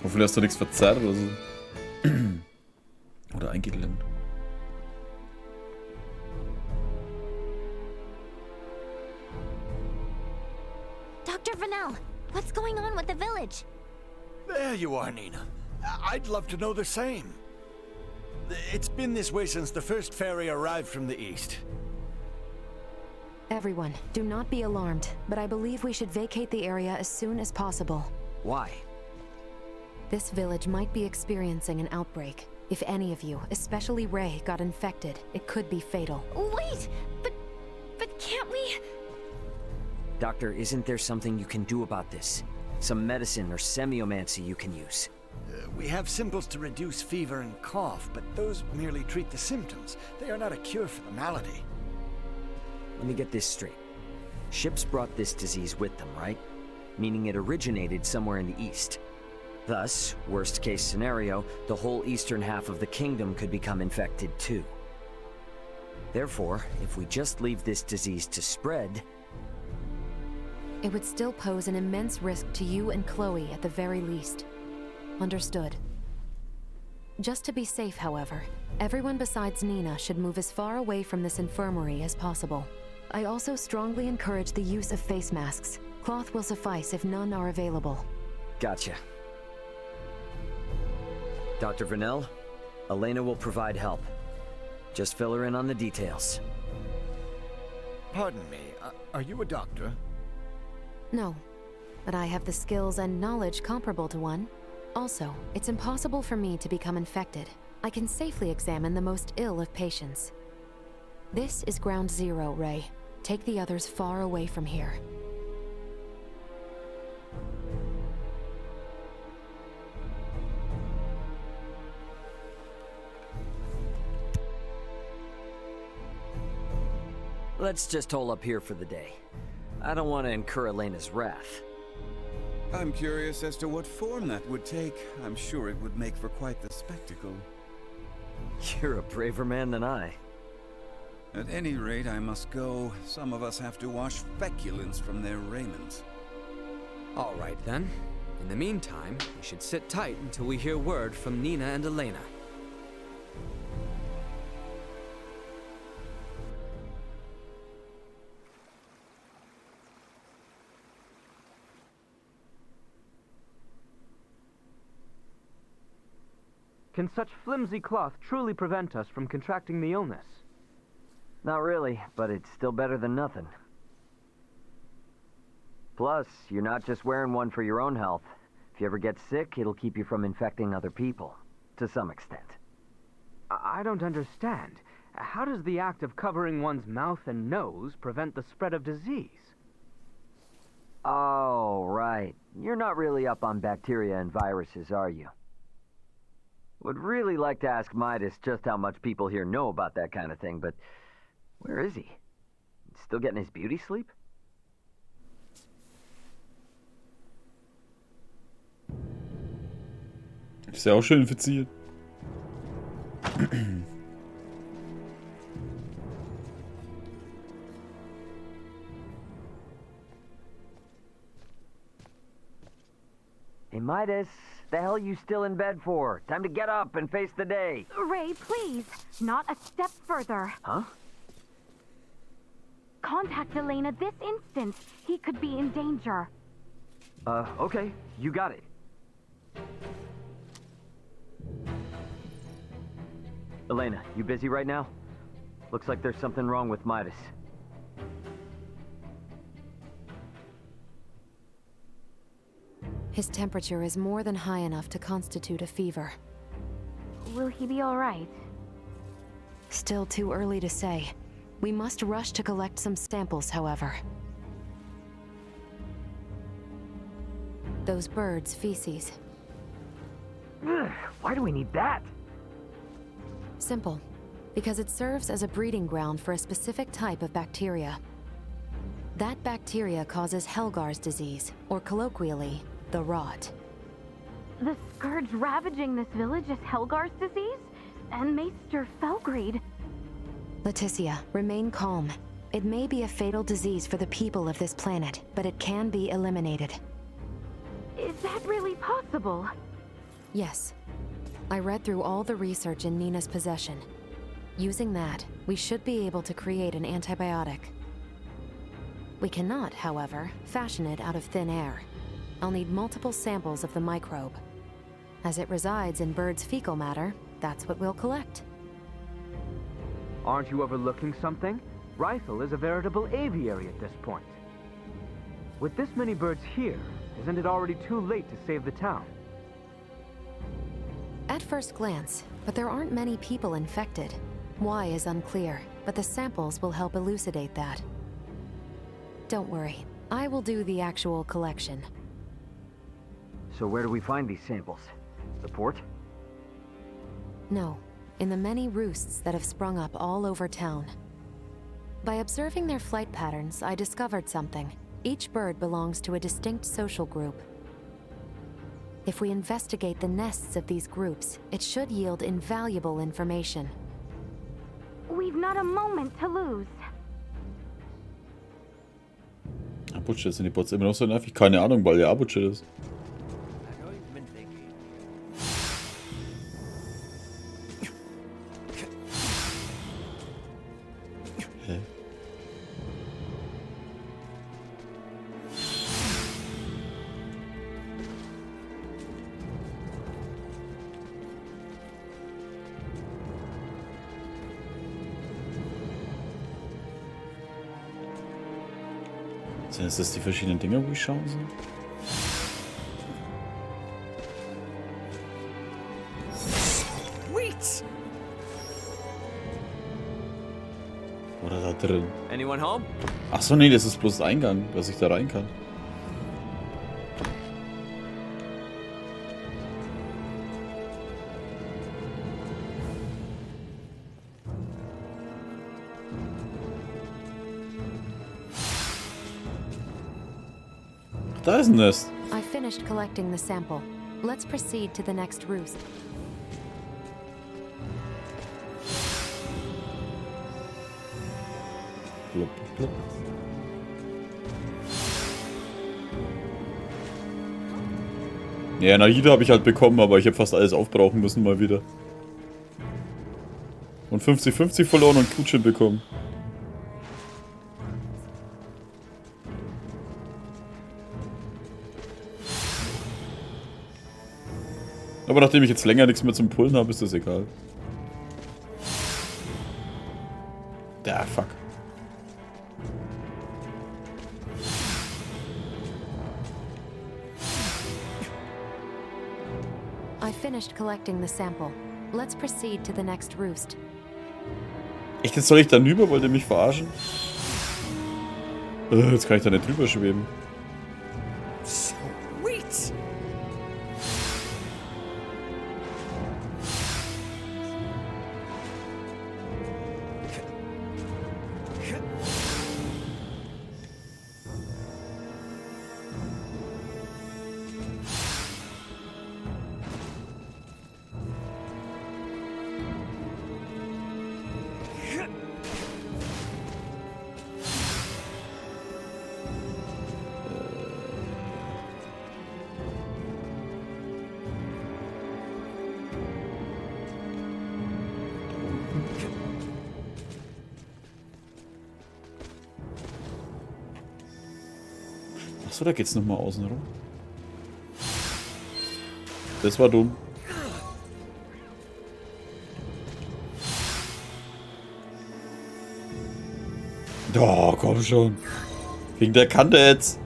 Hoffentlich hast du nichts verzerrt oder so. Oder eingeklemmt. Dr. Vanel, what's going on with the village? There you are, Nina. I'd love to know the same. It's been this way since the first ferry arrived from the east. Everyone, do not be alarmed, but I believe we should vacate the area as soon as possible. Why? This village might be experiencing an outbreak. If any of you, especially Ray, got infected, it could be fatal. Wait, but can't we? Doctor, isn't there something you can do about this? Some medicine or semiomancy you can use? We have simples to reduce fever and cough, but those merely treat the symptoms. They are not a cure for the malady. Let me get this straight. Ships brought this disease with them, right? Meaning it originated somewhere in the east. Thus, worst case scenario, the whole eastern half of the kingdom could become infected too. Therefore, if we just leave this disease to spread... It would still pose an immense risk to you and Chloe at the very least. Understood. Just to be safe, however, everyone besides Nina should move as far away from this infirmary as possible. I also strongly encourage the use of face masks. Cloth will suffice if none are available. Gotcha. Dr. Vanel, Elena will provide help. Just fill her in on the details. Pardon me, are you a doctor? No, but I have the skills and knowledge comparable to one. Also, it's impossible for me to become infected. I can safely examine the most ill of patients. This is ground zero, Ray. Take the others far away from here. Let's just hole up here for the day. I don't want to incur Elena's wrath. I'm curious as to what form that would take. I'm sure it would make for quite the spectacle. You're a braver man than I. At any rate, I must go. Some of us have to wash feculence from their raiment. All right, then. In the meantime, we should sit tight until we hear word from Nina and Elena. Can such flimsy cloth truly prevent us from contracting the illness? Not really, but it's still better than nothing. Plus, you're not just wearing one for your own health. If you ever get sick, it'll keep you from infecting other people, to some extent. I don't understand. How does the act of covering one's mouth and nose prevent the spread of disease? Oh, right. You're not really up on bacteria and viruses, are you? Would really like to ask Midas just how much people here know about that kind of thing, but where is he? Still getting his beauty sleep? Ist ja auch schön infiziert. Hey, Midas, the hell you still in bed for? Time to get up and face the day. Ray, please, not a step further. Huh? Contact Elena this instant. He could be in danger. Okay, you got it. Elena, you busy right now? Looks like there's something wrong with Midas. His temperature is more than high enough to constitute a fever. Will he be all right? Still too early to say. We must rush to collect some samples, however. Those birds' feces. Why do we need that? Simple. Because it serves as a breeding ground for a specific type of bacteria. That bacteria causes Helgar's disease, or colloquially, the rot. The scourge ravaging this village is Helgar's disease? And Maester Felgreed. Leticia, remain calm. It may be a fatal disease for the people of this planet, but it can be eliminated. Is that really possible? Yes. I read through all the research in Nina's possession. Using that, we should be able to create an antibiotic. We cannot, however, fashion it out of thin air. I'll need multiple samples of the microbe. As it resides in birds' fecal matter, that's what we'll collect. Aren't you overlooking something? Rifle is a veritable aviary at this point. With this many birds here, isn't it already too late to save the town? At first glance, but there aren't many people infected. Why is unclear, but the samples will help elucidate that. Don't worry, I will do the actual collection. So where do we find these samples? The port? No, in the many roosts that have sprung up all over town. By observing their flight patterns, I discovered something. Each bird belongs to a distinct social group. If we investigate the nests of these groups, it should yield invaluable information. We've not a moment to lose. Abo-Chat, sind die Bots immer noch so nervig? Keine Ahnung, weil der Abo-Chat ist. Hä? Sind das die verschiedenen Dinge, wo ich schauen soll? Sweet! Oder da drin? Anyone home? Achso, nee, das ist bloß der Eingang, dass ich da rein kann. Da ist ein Nest. I finished collecting the sample. Let's proceed to the next roost. Blub, blub. Ja, Nahida habe ich halt bekommen, aber ich habe fast alles aufbrauchen müssen mal wieder. Und 50-50 verloren und Kutschen bekommen. Aber nachdem ich jetzt länger nichts mehr zum Pullen habe, ist das egal. Ja, fuck. I finished collecting the sample. Let's proceed to the next roost. Echt, jetzt soll ich da rüber? Wollt ihr mich verarschen? Jetzt kann ich da nicht drüber schweben. Sweet! Achso, da geht's nochmal außen rum. Das war dumm. Oh, komm schon. Wegen der Kante jetzt.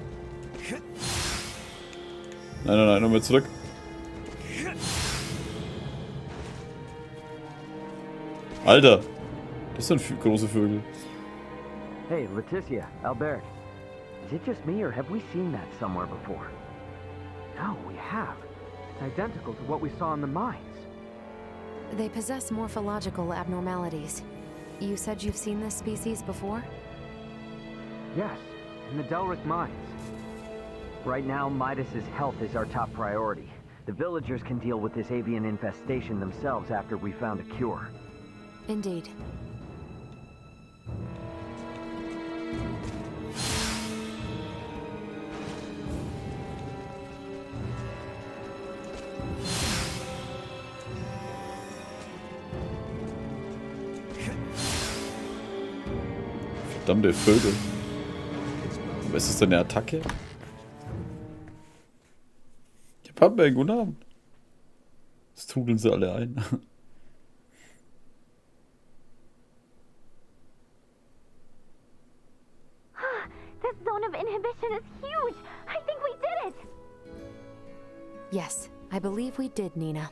Nein, nein, nein, nochmal zurück. Alter. Das sind große Vögel. Hey, Leticia, Albert. Is it just me, or have we seen that somewhere before? No, we have. It's identical to what we saw in the mines. They possess morphological abnormalities. You said you've seen this species before? Yes, in the Delric mines. Right now, Midas's health is our top priority. The villagers can deal with this avian infestation themselves after we found a cure. Indeed. Verdammte Vögel. Aber ist das denn eine Attacke? Die Pampe, guten Abend. Das trudeln sie alle ein. This zone of inhibition is huge! I think we did it! Yes, I believe we did, Nina.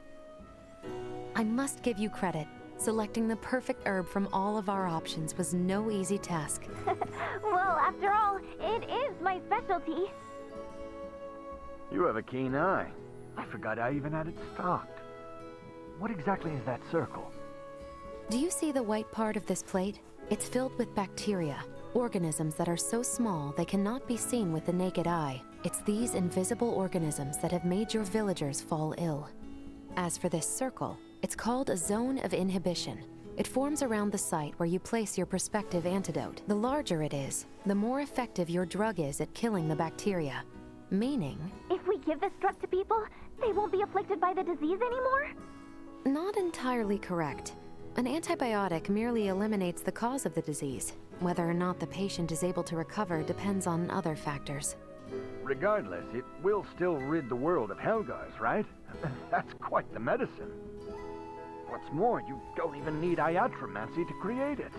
I must give you credit. Selecting the perfect herb from all of our options was no easy task. Well, after all, it is my specialty. You have a keen eye. I forgot I even had it stocked. What exactly is that circle? Do you see the white part of this plate? It's filled with bacteria, organisms that are so small they cannot be seen with the naked eye. It's these invisible organisms that have made your villagers fall ill. As for this circle, it's called a zone of inhibition. It forms around the site where you place your prospective antidote. The larger it is, the more effective your drug is at killing the bacteria. Meaning... If we give this drug to people, they won't be afflicted by the disease anymore? Not entirely correct. An antibiotic merely eliminates the cause of the disease. Whether or not the patient is able to recover depends on other factors. Regardless, it will still rid the world of Helgars, right? That's quite the medicine. What's more, you don't even need iatromancy to create it.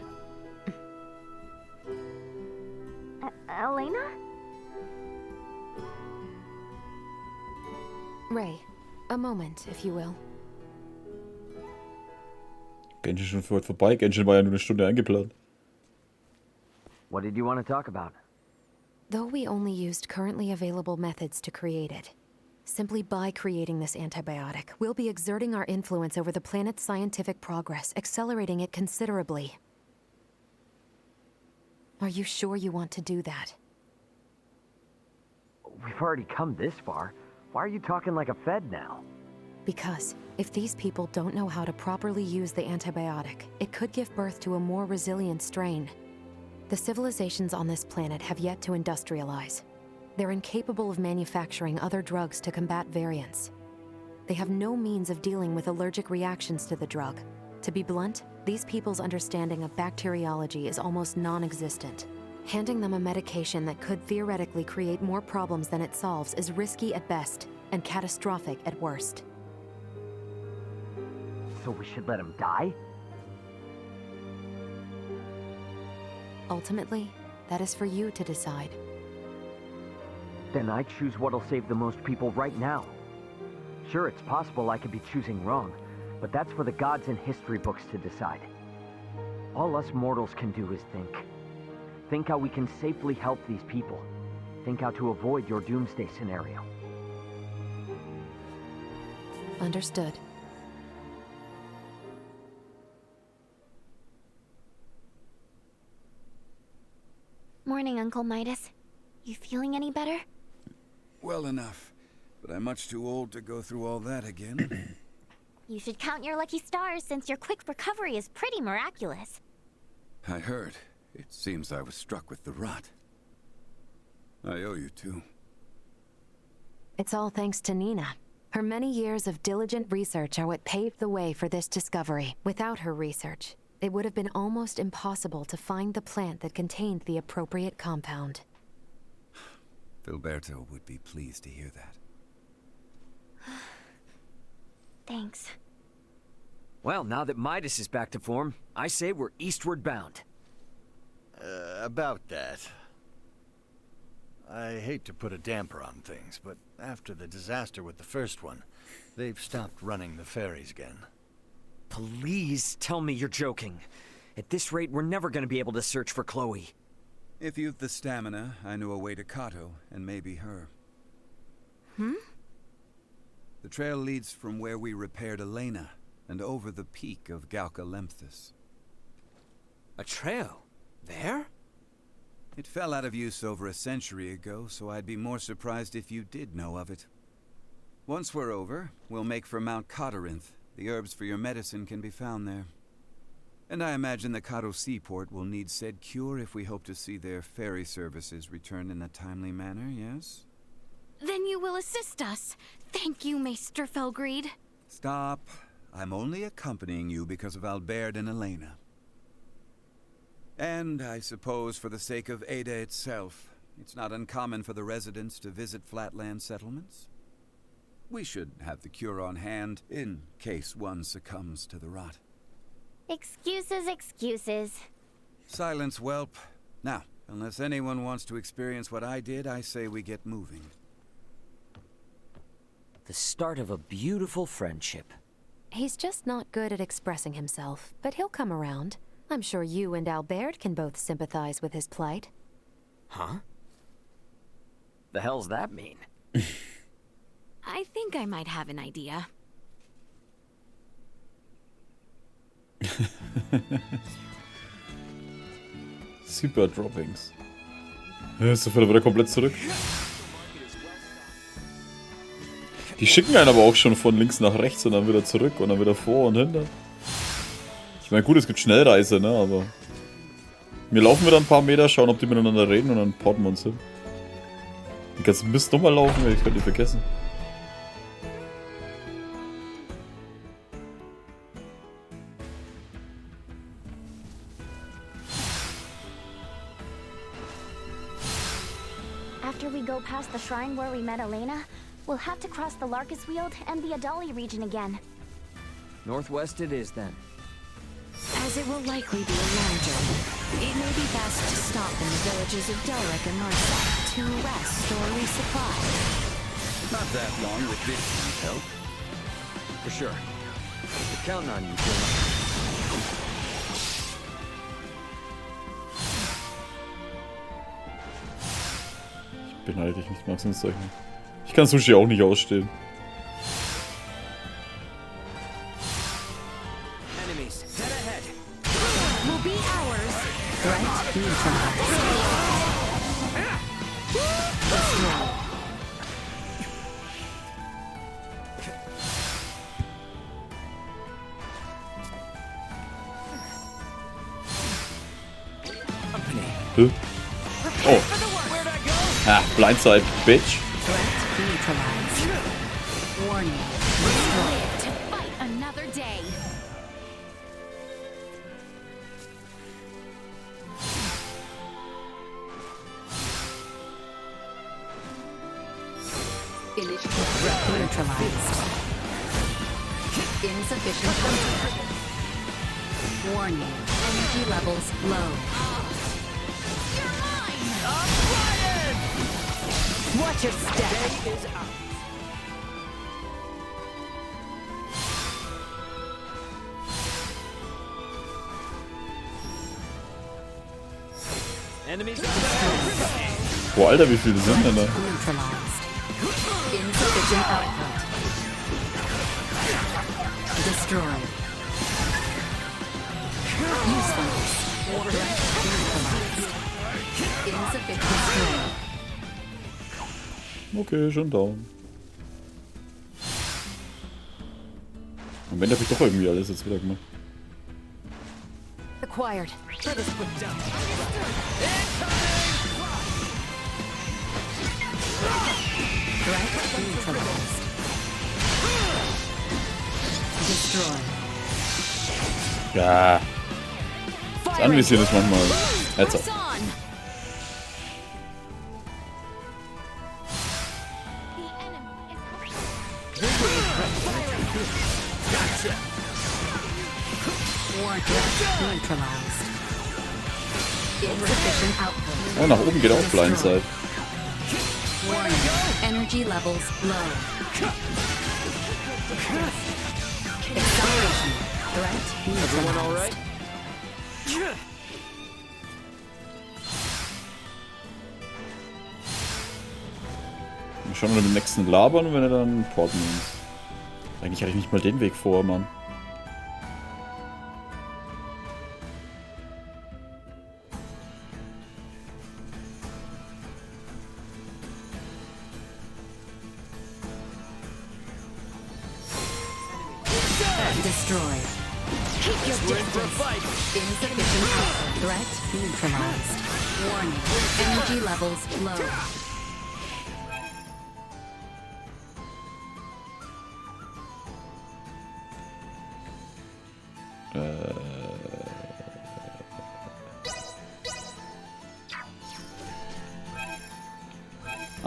Elena? Ray, a moment, if you will. Genshin schon für heute vorbei. Genshin war ja nur eine Stunde eingeplant. What did you want to talk about? Though we only used currently available methods to create it, simply by creating this antibiotic, we'll be exerting our influence over the planet's scientific progress, accelerating it considerably. Are you sure you want to do that? We've already come this far. Why are you talking like a Fed now? Because if these people don't know how to properly use the antibiotic, it could give birth to a more resilient strain. The civilizations on this planet have yet to industrialize. They're incapable of manufacturing other drugs to combat variants. They have no means of dealing with allergic reactions to the drug. To be blunt, these people's understanding of bacteriology is almost non-existent. Handing them a medication that could theoretically create more problems than it solves is risky at best and catastrophic at worst. So we should let him die? Ultimately, that is for you to decide. Then I choose what'll save the most people right now. Sure, it's possible I could be choosing wrong, but that's for the gods and history books to decide. All us mortals can do is think. Think how we can safely help these people. Think how to avoid your doomsday scenario. Understood. Morning, Uncle Midas. You feeling any better? Well enough, but I'm much too old to go through all that again. You should count your lucky stars since your quick recovery is pretty miraculous. I heard. It seems I was struck with the rot. I owe you two. It's all thanks to Nina. Her many years of diligent research are what paved the way for this discovery. Without her research, it would have been almost impossible to find the plant that contained the appropriate compound. Filberto would be pleased to hear that. Thanks. Well, now that Midas is back to form, I say we're eastward bound. About that. I hate to put a damper on things, but after the disaster with the first one, they've stopped running the ferries again. Please tell me you're joking. At this rate, we're never going to be able to search for Chloe. If you've the stamina, I know a way to Kato, and maybe her. The trail leads from where we repaired Elena, and over the peak of Galca Lemphis. A trail? There? It fell out of use over a century ago, so I'd be more surprised if you did know of it. Once we're over, we'll make for Mount Cotarinth. The herbs for your medicine can be found there. And I imagine the Kato seaport will need said cure if we hope to see their ferry services return in a timely manner, yes? Then you will assist us. Thank you, Maester Felgreed. Stop. I'm only accompanying you because of Albert and Elena. And I suppose for the sake of Ada itself, it's not uncommon for the residents to visit flatland settlements. We should have the cure on hand in case one succumbs to the rot. Excuses, excuses. Silence, whelp. Now, unless anyone wants to experience what I did, I say we get moving. The start of a beautiful friendship. He's just not good at expressing himself, but he'll come around. I'm sure you and Albert can both sympathize with his plight. Huh? The hell's that mean? I think I might have an idea. Super Droppings. Ja, ist dafür wieder komplett zurück. Die schicken einen aber auch schon von links nach rechts und dann wieder zurück und dann wieder vor und hinter. Ich meine, gut, es gibt Schnellreise, ne, aber... Wir laufen wieder ein paar Meter, schauen, ob die miteinander reden und dann porten wir uns hin. Die ganzen Mist nochmal laufen, ich könnte die vergessen. After we go past the shrine where we met Elena, we'll have to cross the Larkus Weald and the Adali region again. Northwest it is, then. As it will likely be a long journey, it may be best to stop in the villages of Delric and Larsa to rest or resupply. Not that long with this help. For sure. We're counting on you, Jim. Beneide dich nicht, Maximenzeichen. Ich kann Sushi auch nicht ausstehen. Huh? Oh. Ah, blindside, bitch. Warning. To fight another day. Finish threat neutralized. Insufficient contact. Warning. Energy levels low. Watch your step. Is out. Enemies. Boah, Alter, wie viele sind denn da? Neutralized. Insufficient output. Destroyed. Useless. Neutralized. Insufficient destroyed. Okay, schon down. Am Ende hab ich doch irgendwie alles jetzt wieder gemacht. Acquired. Let us put down. Threat neutralized. Destroyed. Ja. Das Anvisieren ist manchmal. Jetzt. Neutralized. Insufficient output. Oh, nach oben geht auch Blindside. Warning. Energy levels low. Acceleration. Threat neutralized. Everyone all right? Wir schauen wir mit dem nächsten labern und wenn er dann porten uns. Eigentlich hatte ich nicht mal den Weg vor, Mann. Destroyed. Keep your distance. Insufficient output. Threat neutralized. Warning. Energy levels low.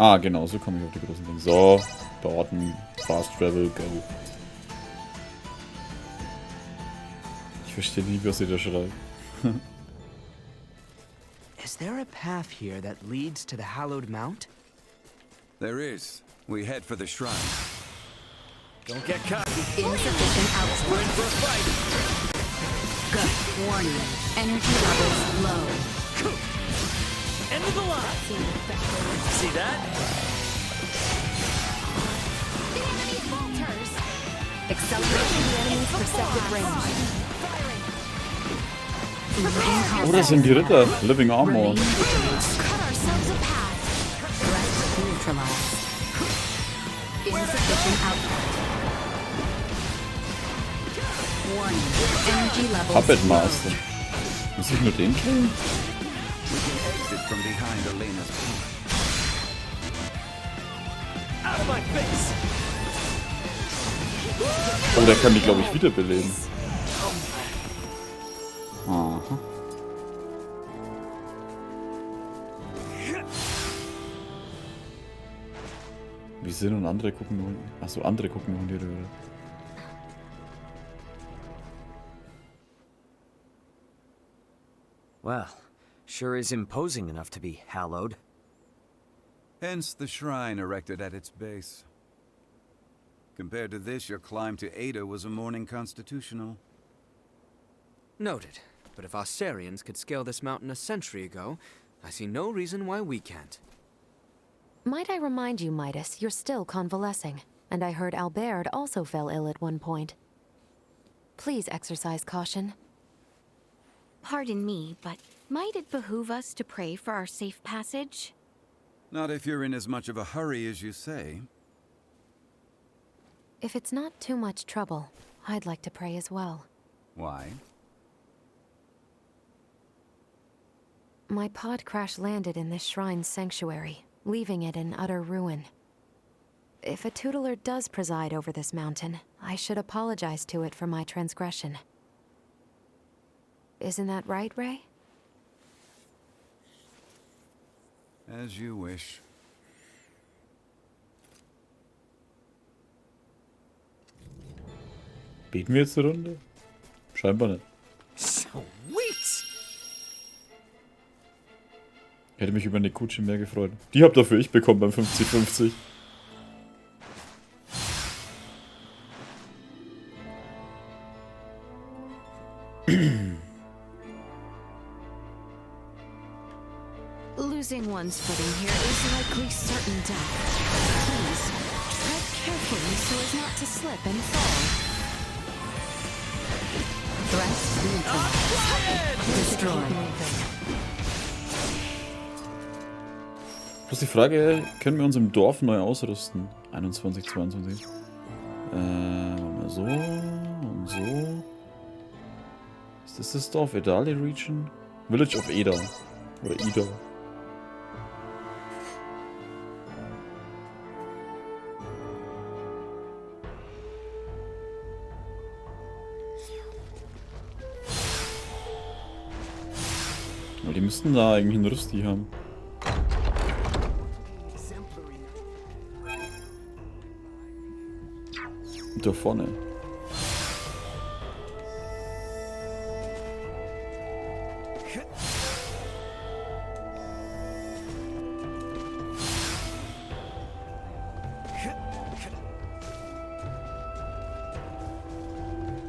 Ah, genau, so komme ich auf die großen Dinge. So, Daten, Fast Travel, go. Ich verstehe nie, was ihr da schreibt. Is there a path here that leads to the Hallowed Mount? There is. We head for the shrine. Don't get cocky. Insufficient output. We're in for a fight. Good. Warning. Energy levels low. End of the line. See that? The enemy falters. Accelerating the enemy's perceptive range. Oh, das sind die Ritter. Living Armor. Cut ourselves a path. Threat neutralized. Insufficient output. Warning. Energy levels Puppet low. Master. Muss ich nur den killen? We can exit from behind Elena's pillar. Out of my face. Oh, der kann die, glaube ich, wiederbeleben. Aha. Wie sind und andere gucken nur. Achso, andere gucken nur in die Röhre. Well, sure is imposing enough to be hallowed. Hence the shrine erected at its base. Compared to this, your climb to Ada was a morning constitutional. Noted. But if Australians could scale this mountain a century ago, I see no reason why we can't. Might I remind you, Midas, you're still convalescing. And I heard Albert also fell ill at one point. Please exercise caution. Pardon me, but might it behoove us to pray for our safe passage? Not if you're in as much of a hurry as you say. If it's not too much trouble, I'd like to pray as well. Why? My pod crash landed in this shrine's sanctuary, leaving it in utter ruin. If a tutelar does preside over this mountain, I should apologize to it for my transgression. Isn't that right, Ray? As you wish. Beten wir jetzt eine Runde? Scheinbar nicht. Sweet! Hätte mich über eine Kutsche mehr gefreut. Die hab dafür ich bekommen beim 50-50. Losing one's footing here is likely certain death. Please, tread carefully so as not to slip and fall. Threat neutralized. Destroy. Bloß die Frage, können wir uns im Dorf neu ausrüsten? 21, 22. Mal so und so. Ist das Dorf? Edali Region? Village of Eda. Oder Ida. Aber die müssten da eigentlich einen Rüsti haben. Da vorne.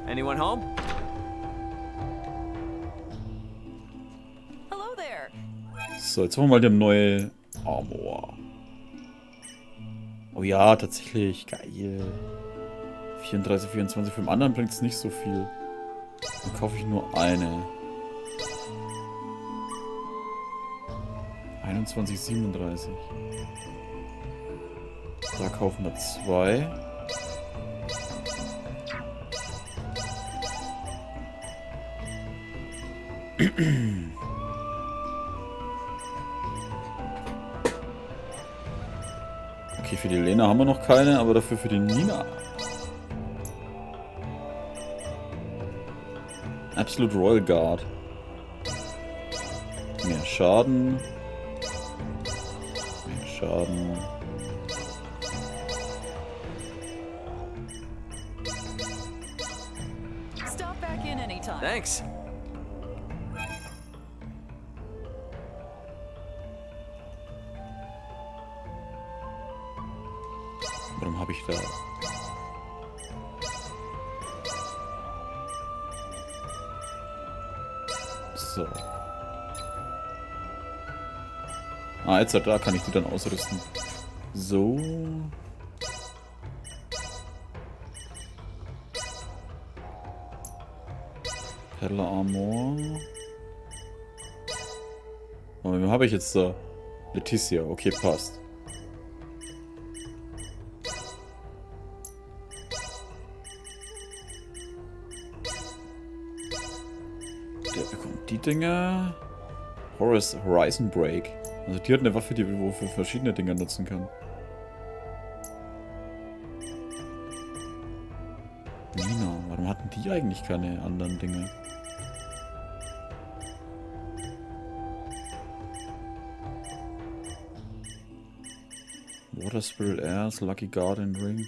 Anyone home? Hello there. So, jetzt haben wir mal die neue Armor. Oh ja, tatsächlich. Geil. 34, 24. Für den anderen bringt es nicht so viel. Dann kaufe ich nur eine. 21, 37. Da kaufen wir 2. Okay, für die Lena haben wir noch keine, aber dafür für die Nina. Absolute Royal Guard. Mehr Schaden. Mehr Schaden. Stop back in anytime. Thanks. Warum habe ich da... So. Ah, jetzt da kann ich die dann ausrüsten. So. Peddler Armor. Oh, wen habe ich jetzt da? Leticia, okay, passt. Der bekommt die Dinger. Horizon Break. Also die hat eine Waffe, die man für verschiedene Dinge nutzen kann. Nina, warum hatten die eigentlich keine anderen Dinge? Water Spirit Airs, Lucky Guardian Ring.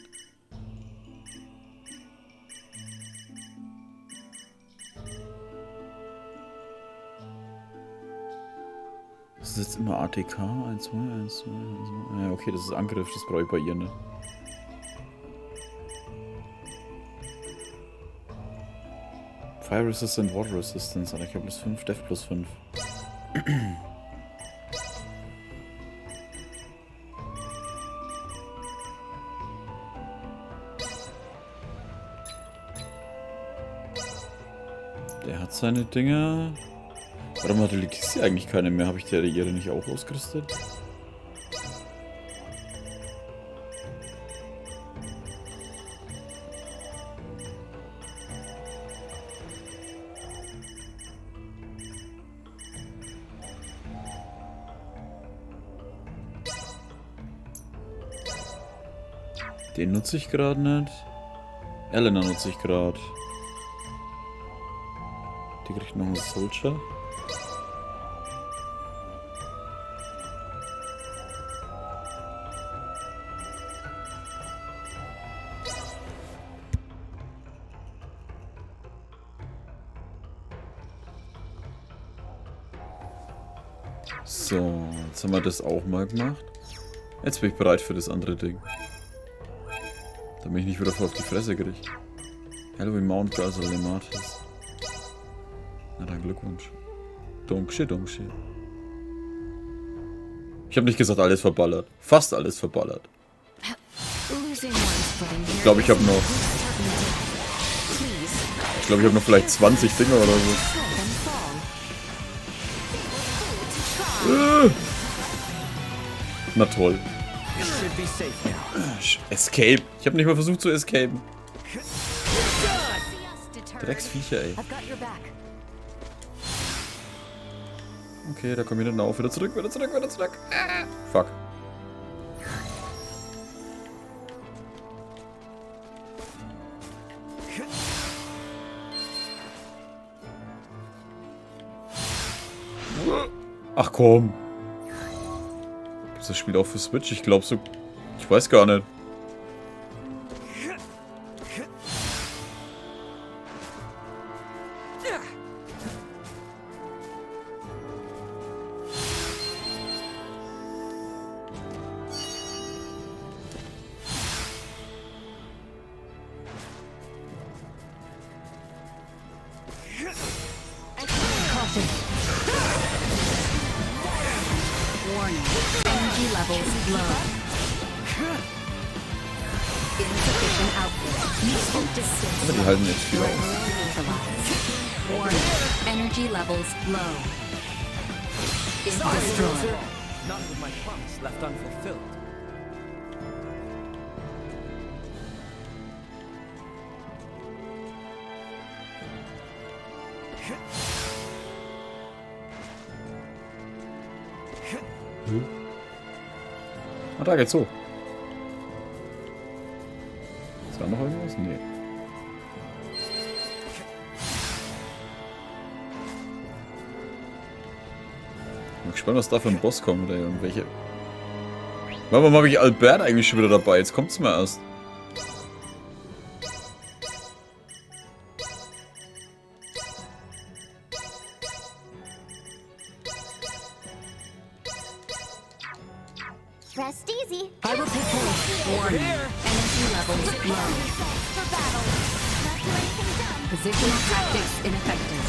Das ist jetzt immer ATK, 1, 2, 1, 2, 1, 2. Ja, okay, das ist Angriff, das brauche ich bei ihr, ne? Fire Resistant, Water Resistance, aber ich habe plus 5, Def plus 5. Der hat seine Dinger. Warum hat die Leticia eigentlich keine mehr? Habe ich der ihre nicht auch ausgerüstet? Den nutze ich gerade nicht. Elena nutze ich gerade. Die kriegt noch einen Soldier. So, jetzt haben wir das auch mal gemacht. Jetzt bin ich bereit für das andere Ding. Damit ich nicht wieder voll auf die Fresse kriege. Halloween Mount Gaza Lematis. Na dann Glückwunsch. Dunkshi, Dunkshi. Ich habe nicht gesagt, alles verballert. Fast alles verballert. Ich glaube, ich habe noch... Ich glaube, ich habe noch vielleicht 20 Dinger oder so. Na toll. Escape. Ich habe nicht mal versucht zu escapen. Drecksviecher, ey. Okay, da kommen wir dann auf. Wieder zurück, wieder zurück, wieder zurück. Fuck. Ach komm. Gibt's das Spiel auch für Switch? Ich glaube so. Ich weiß gar nicht. Warning. Energy levels low. Insufficient output. Useful distance. Aber die halten jetzt viel aus. Warning. Energy levels low. Destroyed. None of my promise left unfulfilled. Ah, da geht's hoch. Ist da noch irgendwas? Nee. Ich bin gespannt, was da für ein Boss kommt oder irgendwelche Warum habe ich Albert eigentlich schon wieder dabei? Jetzt kommt's mir erst. Rest easy. I will take point. Warning. Energy levels low. For battle. Not do anything dumb. Positional tactics ineffective.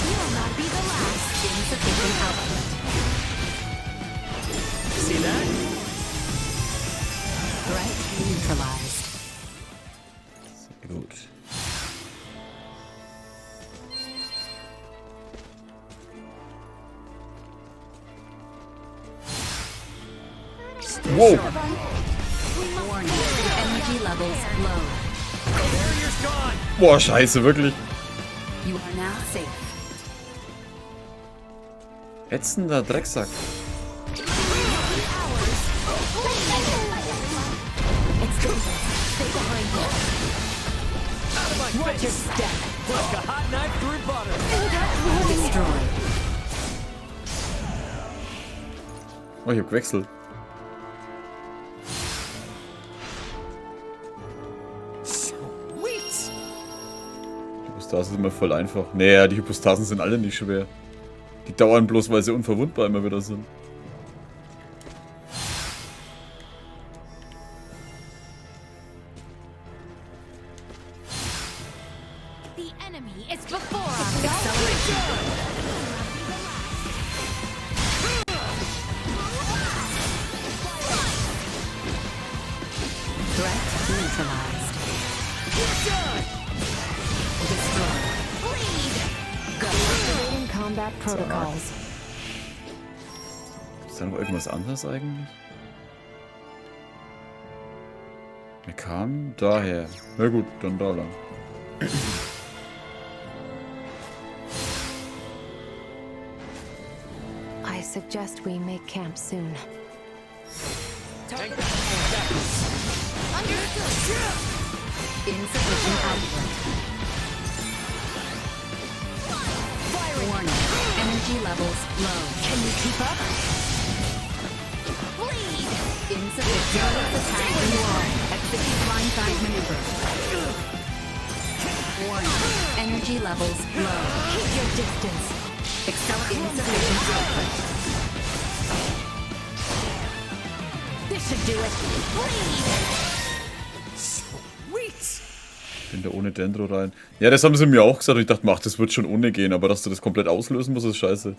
You will not be the last. Insufficient output. See that? Threat neutralized. Sehr gut. Wow. Warning. Energy levels low. Boah, scheiße, wirklich. You are now safe. Ätzender Drecksack. It's dangerous. Stay behind me. Watch your step. Like a hot knife through butter. Destroyed. Oh, ich hab gewechselt. Die Hypostasen sind immer voll einfach. Naja, die Hypostasen sind alle nicht schwer. Die dauern bloß, weil sie unverwundbar immer wieder sind. The enemy is before us. Acceleration. Threat neutralized. Destroy. Go. Activating combat protocols. Ist da noch irgendwas anderes eigentlich? Wir kamen daher. Na gut, dann da lang. I suggest we make camp soon. Insufficient output. Warning. Energy levels low. Can you keep up? Bleed. Insufficient attack and wall. Execute blindside maneuver. Warning. Energy levels low. Keep your distance. Accelerate insufficient output. This should do it. Bleed. Ich bin da ohne Dendro rein. Ja, das haben sie mir auch gesagt. Ich dachte, ach, das wird schon ohne gehen. Aber dass du das komplett auslösen musst, ist scheiße.